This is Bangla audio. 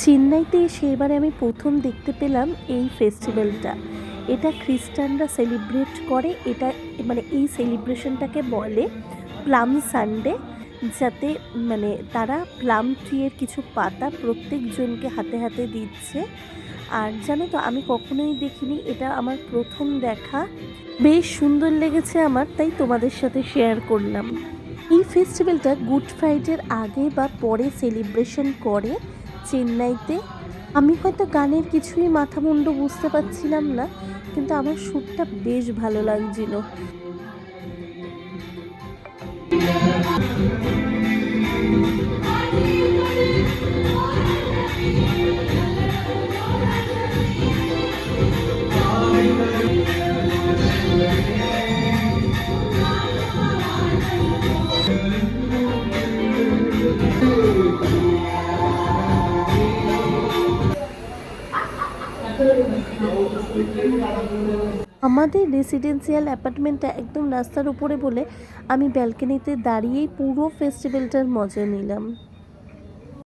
চেন্নাইতে এসে এবারে আমি প্রথম দেখতে পেলাম এই ফেস্টিভ্যালটা। এটা খ্রিস্টানরা সেলিব্রেট করে। এটা মানে এই সেলিব্রেশনটাকে বলে প্লাম সানডে। যাতে মানে তারা প্লাম ট্রি এর কিছু পাতা প্রত্যেকজনকে হাতে হাতে দিচ্ছে। আর জানো তো, আমি কখনোই দেখিনি, এটা আমার প্রথম দেখা। বেশ সুন্দর লেগেছে আমার, তাই তোমাদের সাথে শেয়ার করলাম। এই ফেস্টিভ্যালটা গুড ফ্রাইডের আগে বা পরে সেলিব্রেশন করে চেন্নাইতে। আমি হয়তো গানের কিছুই মাথা মুন্ডু বুঝতে পারছিলাম না, কিন্তু আমার সুরটা বেশ ভালো লাগছিল। আমাদের রেসিডেন্সিয়াল অ্যাপার্টমেন্টটা একদম রাস্তার উপরে বলে আমি ব্যালকনিতে দাঁড়িয়েই পুরো ফেস্টিভ্যালটার মজা নিলাম।